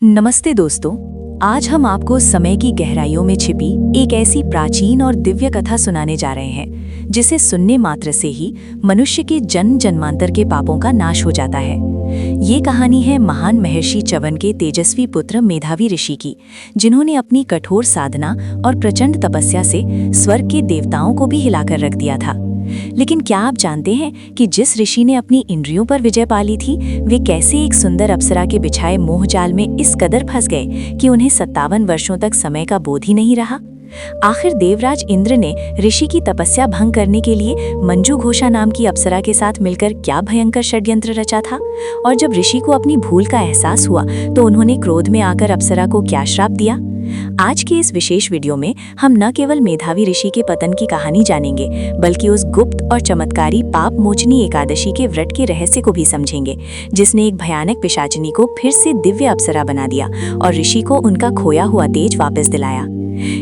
नमस्ते दोस्तों। आज हम आपको समय की गहराइयों में छिपी एक ऐसी प्राचीन और दिव्य कथा सुनाने जा रहे हैं जिसे सुनने मात्र से ही मनुष्य के जन्म जन्मांतर के पापों का नाश हो जाता है। ये कहानी है महान महर्षि च्यवन के तेजस्वी पुत्र मेधावी ऋषि की, जिन्होंने अपनी कठोर साधना और प्रचंड तपस्या से स्वर्ग के देवताओं को भी हिलाकर रख दिया था। लेकिन क्या आप जानते हैं कि जिस ऋषि ने अपनी इंद्रियों पर विजय पा ली थी, वे कैसे एक सुंदर अप्सरा के बिछाए मोहजाल में इस कदर फंस गए कि उन्हें 57 वर्षों तक समय का बोध ही नहीं रहा। आखिर देवराज इंद्र ने ऋषि की तपस्या भंग करने के लिए मंजू घोषा नाम की अप्सरा के साथ मिलकर क्या भयंकर षड्यंत्र रचा था, और जब ऋषि को अपनी भूल का एहसास हुआ तो उन्होंने क्रोध में आकर अप्सरा को क्या श्राप दिया। आज के इस विशेष वीडियो में हम न केवल मेधावी ऋषि के पतन की कहानी जानेंगे, बल्कि उस गुप्त और चमत्कारी पाप मोचनी एकादशी के व्रत के रहस्य को भी समझेंगे, जिसने एक भयानक पिशाचिनी को फिर से दिव्य अप्सरा बना दिया और ऋषि को उनका खोया हुआ तेज वापस दिलाया।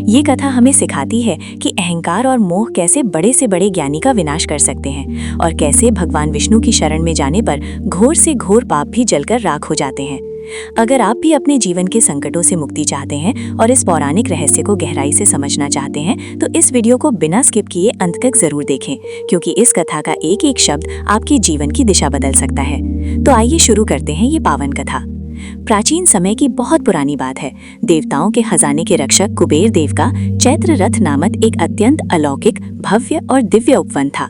ये कथा हमें सिखाती है कि अहंकार और मोह कैसे बड़े से बड़े ज्ञानी का विनाश कर सकते हैं, और कैसे भगवान विष्णु की शरण में जाने पर घोर से घोर पाप भी जलकर राख हो जाते हैं। अगर आप भी अपने जीवन के संकटों से मुक्ति चाहते हैं और इस पौराणिक रहस्य को गहराई से समझना चाहते हैं, तो इस वीडियो को बिना स्किप किए अंत तक जरूर देखें, क्योंकि इस कथा का एक एक शब्द आपके जीवन की दिशा बदल सकता है। तो आइए शुरू करते हैं ये पावन कथा। प्राचीन समय की बहुत पुरानी बात है। देवताओं के खजाने के रक्षक कुबेर देव का चैत्र रथ नामक एक अत्यंत अलौकिक, भव्य और दिव्य उपवन था।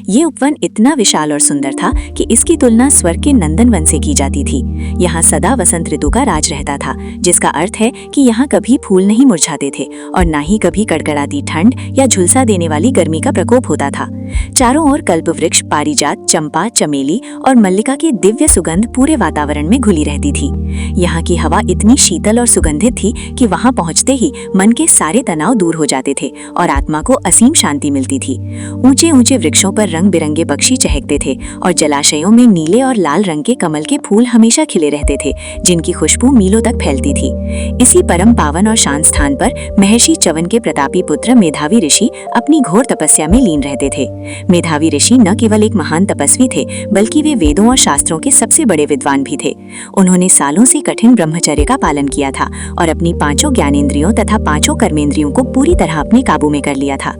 ये उपवन इतना विशाल और सुंदर था कि इसकी तुलना स्वर्ग के नंदनवन से की जाती थी। यहाँ सदा वसंत ऋतु का राज रहता था, जिसका अर्थ है कि यहाँ कभी फूल नहीं मुरझाते थे और ना ही कभी कड़कड़ाती ठंड या झुलसा देने वाली गर्मी का प्रकोप होता था। चारों ओर कल्पवृक्ष, पारिजात, चंपा, चमेली और मल्लिका की दिव्य सुगंध पूरे वातावरण में घुली रहती थी। यहाँ की हवा इतनी शीतल और सुगंधित थी कि वहाँ पहुँचते ही मन के सारे तनाव दूर हो जाते थे और आत्मा को असीम शांति मिलती थी। ऊंचे ऊंचे वृक्षों पर रंग बिरंगे पक्षी चहकते थे और जलाशयों में नीले और लाल रंग के कमल के फूल हमेशा खिले रहते थे, जिनकी खुशबू मीलों तक फैलती थी। इसी परम पावन और शांत स्थान पर महर्षि च्यवन के प्रतापी पुत्र मेधावी ऋषि अपनी घोर तपस्या में लीन रहते थे। मेधावी ऋषि न केवल एक महान तपस्वी थे, बल्कि वे वेदों और शास्त्रों के सबसे बड़े विद्वान भी थे। उन्होंने सालों से कठिन ब्रह्मचर्य का पालन किया था और अपनी 5 ज्ञानेंद्रियों तथा 5 कर्मेंद्रियों को पूरी तरह अपने काबू में कर लिया था।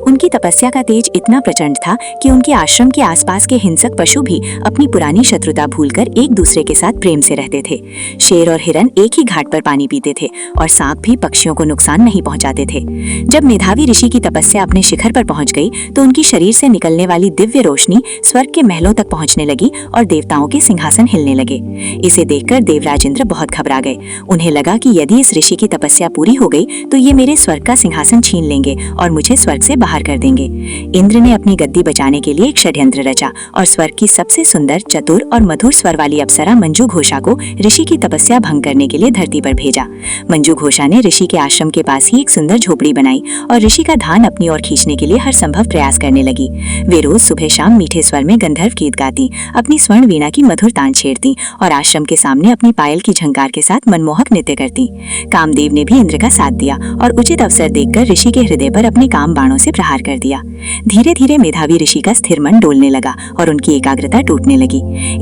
उनकी तपस्या का तेज इतना प्रचंड था कि उनके आश्रम के आसपास के हिंसक पशु भी अपनी पुरानी शत्रुता भूलकर एक दूसरे के साथ प्रेम से रहते थे। शेर और हिरन एक ही घाट पर पानी पीते थे और सांप भी पक्षियों को नुकसान नहीं पहुंचाते थे। जब मेधावी ऋषि की तपस्या अपने शिखर पर पहुंच गई तो उनकी शरीर से निकलने वाली दिव्य रोशनी स्वर्ग के महलों तक पहुंचने लगी और देवताओं के सिंहासन हिलने लगे। इसे देखकर देवराज इंद्र बहुत घबरा गए। उन्हें लगा कि यदि इस ऋषि की तपस्या पूरी हो गई तो ये मेरे स्वर्ग का सिंहासन छीन लेंगे और मुझे स्वर्ग से बाहर कर देंगे। इंद्र ने अपनी गद्दी बचाने के लिए एक षड्यंत्र रचा और स्वर्ग की सबसे सुंदर, चतुर और मधुर स्वर वाली अप्सरा मंजू घोषा को ऋषि की तपस्या भंग करने के लिए धरती पर भेजा। मंजू घोषा ने ऋषि के आश्रम के पास ही एक सुंदर झोपड़ी बनाई और ऋषि का ध्यान अपनी ओर खींचने के लिए हर संभव प्रयास करने लगी। वे रोज सुबह शाम मीठे स्वर में गंधर्व गीत गाती, अपनी स्वर्ण वीणा की मधुर तान छेड़ती और आश्रम के सामने अपनी पायल की झंकार के साथ मनमोहक नृत्य करती। कामदेव ने भी इंद्र का साथ दिया और उचित अवसर देखकर ऋषि के हृदय पर अपने काम बाणों से प्रहार कर दिया। धीरे धीरे मेधावी ऋषि का स्थिर मन डोलने लगा और उनकी एकाग्रता टूटने लगी।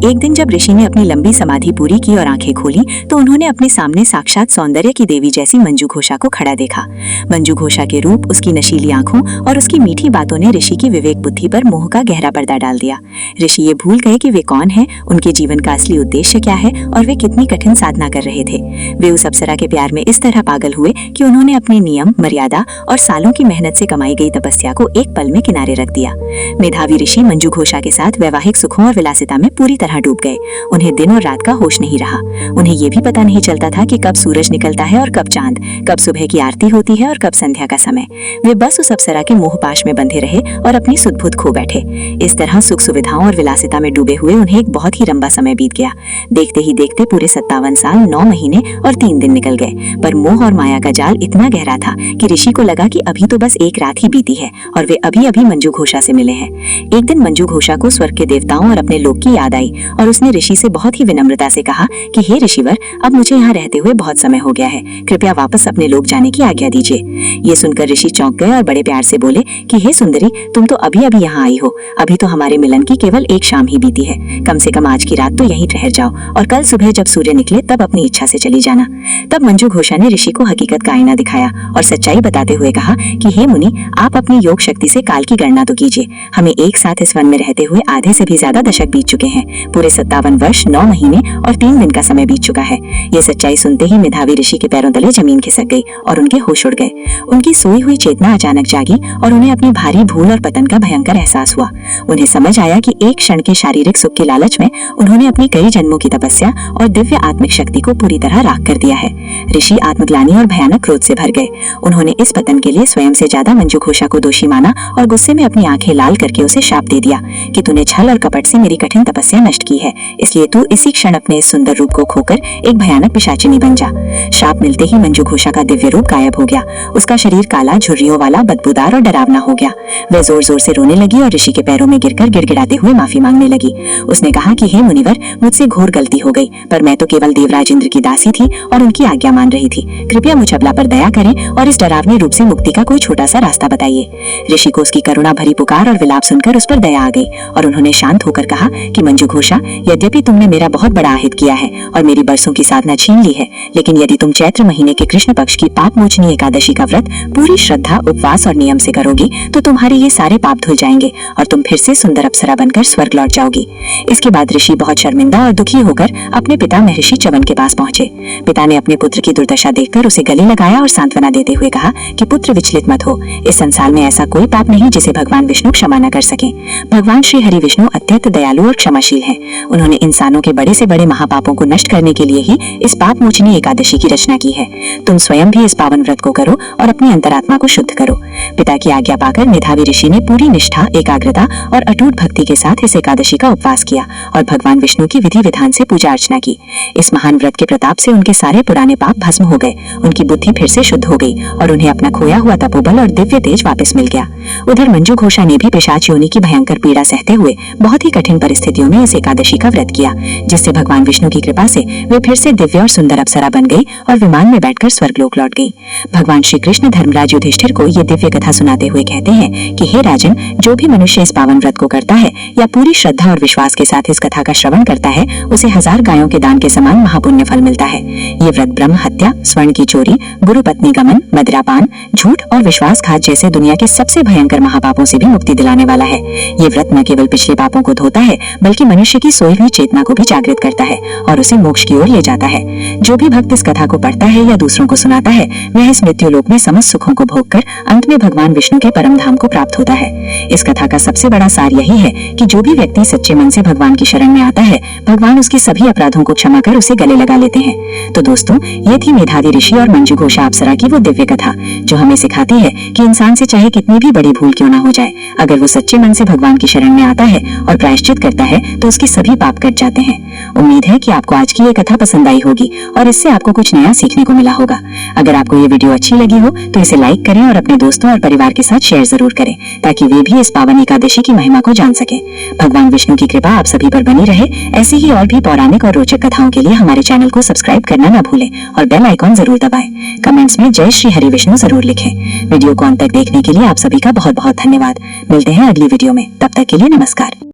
एक दिन जब ऋषि ने अपनी लंबी समाधि पूरी की और आंखें खोली तो उन्होंने अपने सामने साक्षात सौंदर्य की देवी जैसी मंजू घोषा को खड़ा देखा। मंजू घोषा के रूप, उसकी नशीली आंखों और उसकी मीठी बातों ने ऋषि की विवेक बुद्धि पर मोह का गहरा पर्दा डाल दिया। ऋषि ये भूल गए कि वे कौन हैं, उनके जीवन का असली उद्देश्य क्या है और वे कितनी कठिन साधना कर रहे थे। वे उस अप्सरा के प्यार में इस तरह पागल हुए कि उन्होंने अपने नियम, मर्यादा और सालों की मेहनत से कमाई गई तपस्या को एक पल में किनारे रख दिया। मेधावी ऋषि मंजू घोषा के साथ वैवाहिक सुखों और विलासिता में पूरी तरह डूब गए। उन्हें दिन और रात का होश नहीं रहा। उन्हें ये भी पता नहीं चलता था कि कब सूरज निकलता है और कब चांद, कब सुबह की आरती होती है और कब संध्या का समय। वे बस उस अप्सरा के मोहपाश में बंधे रहे और अपनी सुध-बुध खो बैठे। इस तरह सुख सुविधाओं और विलासिता में डूबे हुए उन्हें एक बहुत ही लंबा समय बीत गया। देखते ही देखते पूरे 57 साल, 9 महीने और 3 दिन निकल गए। पर मोह और माया का जाल इतना गहरा था कि ऋषि को लगा कि अभी तो बस एक रात ही बीती है और वे अभी अभी मंजू घोषा से मिले हैं। हैं। एक दिन मंजू घोषा को स्वर्ग के देवताओं और अपने लोक की याद आई और उसने ऋषि से बहुत ही विनम्रता से कहा कि हे ऋषिवर, अब मुझे यहाँ रहते हुए बहुत समय हो गया है, कृपया वापस अपने लोक जाने की आज्ञा दीजिए। ये सुनकर ऋषि चौंक गए और बड़े प्यार से बोले कि हे सुंदरी, तुम तो अभी अभी यहाँ आई हो, अभी तो हमारे मिलन की केवल एक शाम ही बीती है। कम से कम आज की रात तो यहीं ठहर जाओ और कल सुबह जब सूर्य निकले तब अपनी इच्छा से चली जाना। तब मंजू घोषा ने ऋषि को हकीकत का आईना दिखाया और सच्चाई बताते हुए कहा कि हे मुनि, आप अपनी योग शक्ति से काल की गणना तो कीजिए। हमें एक साथ इस वन में रहते हुए आधे से भी ज्यादा दशक बीत चुके हैं। पूरे 57 वर्ष 9 महीने और 3 दिन का समय बीत चुका है। ये सच्चाई सुनते ही मेधावी ऋषि के पैरों तले जमीन खिसक गई और उनके होश उड़ गए। उनकी सोई हुई चेतना अचानक जागी और उन्हें अपनी भारी भूल और पतन का भयंकर एहसास हुआ। उन्हें समझ आया कि एक क्षण के शारीरिक सुख के लालच में उन्होंने अपनी कई जन्मों की तपस्या और दिव्य आत्मिक शक्ति को पूरी तरह राख कर दिया है। ऋषि आत्मग्लानि और भयानक क्रोध से भर गए। उन्होंने इस पतन के लिए स्वयं से ज्यादा मंजू घोषा को दोषी माना और गुस्से में अपनी आंखें लाल करके उसे शाप दे दिया कि तूने छल और कपट से मेरी कठिन तपस्या नष्ट की है, इसलिए तू इसी क्षण अपने इस सुंदर रूप को खोकर एक भयानक पिशाचिनी बन जा। शाप मिलते ही मंजू घोषा का दिव्य रूप गायब हो गया। उसका शरीर काला, झुर्रियों वाला, बदबूदार और डरावना हो गया। वह जोर जोर से रोने लगी और ऋषि के पैरों में गिरकर गिड़गिड़ाते हुए माफी मांगने लगी। उसने कहा कि हे मुनिवर, मुझसे घोर गलती हो गई, पर मैं तो केवल देवराज इंद्र की दासी थी और उनकी आज्ञा मान रही थी। कृपया मुझ अबला पर दया करें और इस डरावने रूप से मुक्ति का कोई छोटा सा रास्ता बताइए। ऋषि को उसकी करुणा भरी पुकार और विलाप सुनकर उस पर दया आ गई और उन्होंने शांत होकर कहा कि मंजू घोषा, यद्यपि तुमने मेरा बहुत बड़ा आहित किया है और मेरी बरसों की साधना छीन ली है, लेकिन यदि तुम चैत्र महीने के कृष्ण पक्ष की पाप मोचनी एकादशी का व्रत पूरी श्रद्धा, उपवास और नियम से करोगी तो तुम्हारे ये सारे पाप धुल जाएंगे और तुम फिर से सुंदर अप्सरा बनकर स्वर्ग लौट जाओगी। इसके बाद ऋषि बहुत शर्मिंदा और दुखी होकर अपने पिता महर्षि च्यवन के पास पहुंचे। पिता ने अपने पुत्र की दुर्दशा देखकर उसे गले लगाया और सांत्वना देते हुए कहा कि पुत्र विचलित मत हो, इस संसार में ऐसा कोई पाप नहीं जिसे भगवान विष्णु क्षमा न कर सके। भगवान श्री हरि विष्णु अत्यंत दयालु और क्षमाशील हैं। उन्होंने इंसानों के बड़े से बड़े महापापों को नष्ट करने के लिए ही इस पाप मोचनी एकादशी की रचना की है। तुम स्वयं भी इस पावन व्रत को करो और अपनी अंतरात्मा को शुद्ध करो। पिता की आज्ञा पाकर मेधावी ऋषि ने पूरी निष्ठा, एकाग्रता और अटूट भक्ति के साथ इस एकादशी का उपवास किया और भगवान विष्णु की विधि विधान से पूजा अर्चना की। इस महान व्रत के प्रताप से उनके सारे पुराने पाप भस्म हो गए, उनकी बुद्धि फिर से शुद्ध हो गई और उन्हें अपना खोया हुआ तपोबल और दिव्य तेज वापस मिल गया। उधर मंजू घोषा ने भी पिशाच योनि की भयंकर पीड़ा सहते हुए बहुत ही कठिन परिस्थितियों में इस एकादशी का व्रत किया, जिससे भगवान विष्णु की कृपा से वे फिर से दिव्य और सुंदर अप्सरा बन गई और विमान में बैठकर स्वर्गलोक लौट गई। भगवान श्री कृष्ण धर्मराज युधिष्ठिर को ये दिव्य कथा सुनाते हुए कहते हैं कि हे राजन, जो भी मनुष्य इस पावन व्रत को करता है या पूरी श्रद्धा और विश्वास के साथ इस कथा का श्रवण करता है, उसे 1000 गायों के दान के समान महापुण्य फल मिलता है। ये व्रत ब्रह्म हत्या, स्वर्ण की चोरी, गुरु पत्नी गमन, मदिरापान, झूठ और विश्वासघात जैसे दुनिया के सबसे भयंकर महापापों से भी मुक्ति दिलाने वाला है। ये व्रत न केवल पिछले पापों को धोता है, बल्कि मनुष्य की सोई हुई चेतना को भी जागृत करता है और उसे मोक्ष की ओर ले जाता है। जो भी भक्त इस कथा को पढ़ता है या दूसरों को सुनाता है, वह इस मृत्यु लोक में समस्त सुखों को भोगकर अंत में भगवान विष्णु के परम धाम को प्राप्त होता है। इस कथा का सबसे बड़ा सार यही है कि जो भी व्यक्ति सच्चे मन से भगवान की शरण में आता है, भगवान उसके सभी अपराधों को क्षमा कर उसे गले लगा लेते हैं। तो दोस्तों, ये थी मेधावी ऋषि और मंजू घोषा अप्सरा की वो दिव्य कथा, जो हमें सिखाती है कि इंसान से चाहे कितनी भी बड़ी भूल क्यों ना हो जाए, अगर वो सच्चे मन से भगवान की शरण में आता है और प्रायश्चित करता है तो उसके सभी पाप कट जाते हैं। उम्मीद है कि आपको आज की ये कथा पसंद आई होगी और इससे आपको कुछ नया सीखने को मिला होगा। अगर आपको ये वीडियो अच्छी लगी हो तो इसे लाइक करें और अपने दोस्तों और परिवार के साथ शेयर जरूर करें, ताकि वे भी इस पावन एकादशी की महिमा को जान सके। भगवान विष्णु की कृपा आप सभी पर बनी रहे। ऐसी ही और भी पौराणिक और रोचक कथाओं के लिए हमारे चैनल को सब्सक्राइब करना न भूलें और बेल आइकॉन जरूर दबाएं। कमेंट्स में जय श्री हरि विष्णु जरूर लिखें। वीडियो को अंत तक देखने के लिए आप सभी का बहुत बहुत धन्यवाद। मिलते हैं अगली वीडियो में, तब तक के लिए नमस्कार।